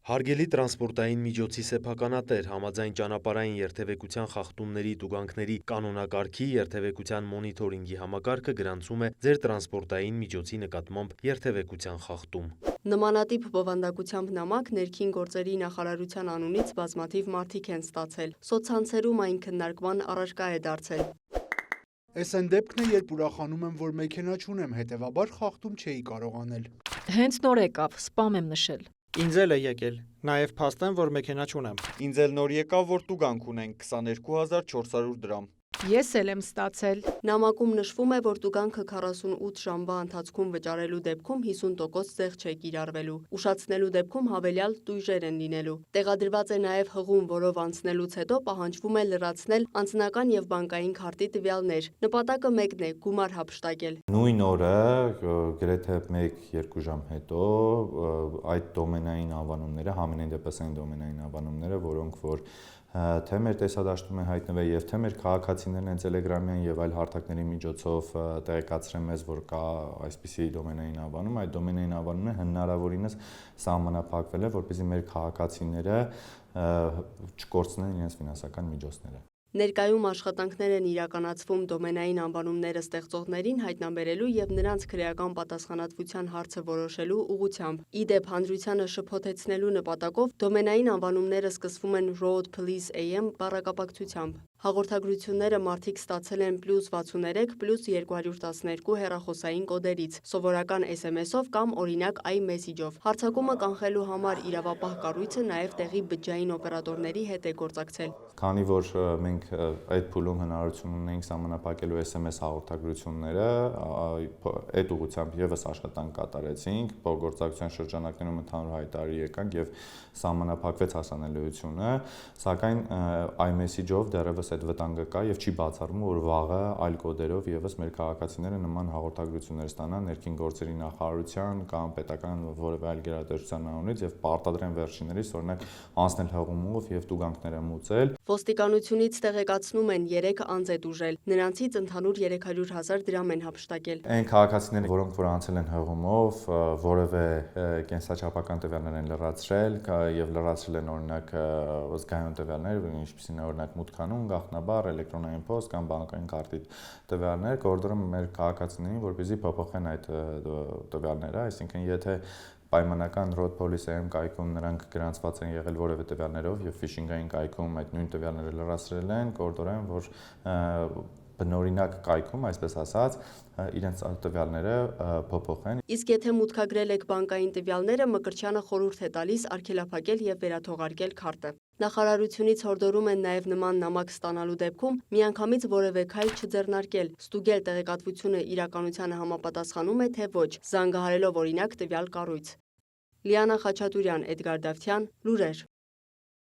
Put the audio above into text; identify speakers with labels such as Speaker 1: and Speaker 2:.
Speaker 1: Հարգելի տրանսպորտային միջոցի սեփականատեր, համաձայն ճանապարհային երթևեկության խախտումների տուգանքների կանոնակարգի երթևեկության մոնիթորինգի համակարգը գրանցում է ձեր տրանսպորտային միջոցի նկատմամբ երթևեկության խախտում։
Speaker 2: Նմանատիպ բովանդակությամբ նամակ ներքին գործերի նախարարության անունից բազմաթիվ մարդիկ են ստացել։ Սոցցանցերում այն քննարկման առարկա է դարձել։
Speaker 3: Էս այն դեպքն է, երբ ուրախանում եմ, որ մեքենա չունեմ, հետևաբար խախտում չէի կարող անել։
Speaker 4: Հենց նոր եկավ, սպամ եմ նշել։
Speaker 5: Ինձ էլ է եկել, նաև փաստեմ, որ մեքենա չունեմ։
Speaker 6: Ինձ էլ նոր եկավ, որ տուգանք ունենք 22400 դրամ։
Speaker 4: Ես էլ եմ ստացել։
Speaker 2: Նամակում նշվում է, որ տուգանքը 48 ժամվա ընթացքում վճարելու դեպքում 50% զեղ չէ կիրառվելու։ Ուշացնելու դեպքում հավելյալ տույժեր են լինելու։ Տեղադրված է նաև հղում, որով անցնելուց հետո պահանջվում է լրացնել անձնական եւ բանկային քարտի տվյալներ։ Նպատակը մեկն է՝ գումար հափշտակել։
Speaker 7: Նույն օրը գրեթե 1-2 ժամ հետո այդ դոմենային անվանումները, համենայն դեպս այն դոմենային անվանումները, որոնք որ թե մեր տեսադաշտում են հայտնվել եւ թե մեր քաղաքացիներն են Telegram-յան եւ այլ հարթակների միջոցով տեղեկացրել մեզ, որ կա այսպիսի դոմենային անվանում, այդ դոմենային անվանումը հնարավորինս սահմանափակվել է, որպեսզի մեր քաղաքացիները չկորցնեն իրենց ֆինանսական միջոցները։
Speaker 2: Ներկայում աշխատանքներ են իրականացվում դոմենային անվանումները ստեղծողներին հայտնաբերելու եւ նրանց քրեական պատասխանատվության հարցը որոշելու ուղղությամբ։ Իդեպ հանրությանը շփոթեցնելու նպատակով դոմենային անվանումները սկսվում են Road Police AM բառակապակցությամբ։ Հաղորդագրությունները մարդիկ ստացել են +63 +212 հեռախոսային կոդերից, սովորական SMS-ով կամ օրինակ iMessage-ով։ Հարձակումը կանխելու համար իրավապահ կառույցը նաև տեղի բջջային օպերատորների հետ է գործակցել։
Speaker 7: Քանի որ մենք այդ փուլում հնարավորություն ունենք սահմանափակելու SMS հաղորդագրությունները, այդ ուղղությամբ եւս աշխատանք կատարեցինք, փոխգործակցության շրջանակներում ընդհանուր հայտարարի եկանք եւ սահմանափակվեց հասանելիությունը, սակայն iMessage-ով դեռևս այդ վտանգը կա եւ չի բացառվում, որ վաղը այլ կոդերով եւս մեր քաղաքացիները նման հաղորդագրություններ ստանան ներքին գործերի նախարարության կամ պետական որևէ այլ գերատեսչության անունից եւ պարտադրեն վերջիններիս օրինակ անցնել հղումով եւ տուգանքները մուծել։
Speaker 2: Ոստիկանությունից տեղեկացնում են 3 անձ է տուժել, նրանցից ընդհանուր 300,000 դրամ են հափշտակել։
Speaker 7: Այն քաղաքացիները, որոնք որ անցել են հղումով, որևէ կենսաչափական տվյալներ են լրացրել եւ լրացրել են օրինակ զգայուն տվյալներ, ինչպիսին է օրինակ մուտքանուն, գաղտնաբար, էլեկտրոնային փոստ կամ բանկային քարտի տվյալներ, կորդորում մեր քաղաքացիներին, որպեսզի փոփոխեն այդ տվյալները, այսինքն եթե պայմանական Road Police AM կայքում նրանք գրանցված են եղել որևէ տվյալներով եւ ֆիշինգային կայքում այդ նույն տվյալները լրացրել են, կորդորեն, որ բնօրինակ կայքում, այսպես ասած, իրենց տվյալները փոփոխեն։
Speaker 2: Իսկ եթե մուտքագրել եք բանկային տվյալները, Մկրտչյանը խորհուրդ է տալիս արգելափակել եւ վերաթողարկել քարտը։ Նախարարությունից հորդորում են նաև նման նամակ ստանալու դեպքում միանգամից որևէ քայլ չձեռնարկել, ստուգել տեղեկատվությունը իրականությանը համապատասխանում է թե ոչ, զանգահարելով օրինակ տվյալ կառույց։ Լիանա Խաչատուրյան, Էդգար Դավթյան, Լուրեր։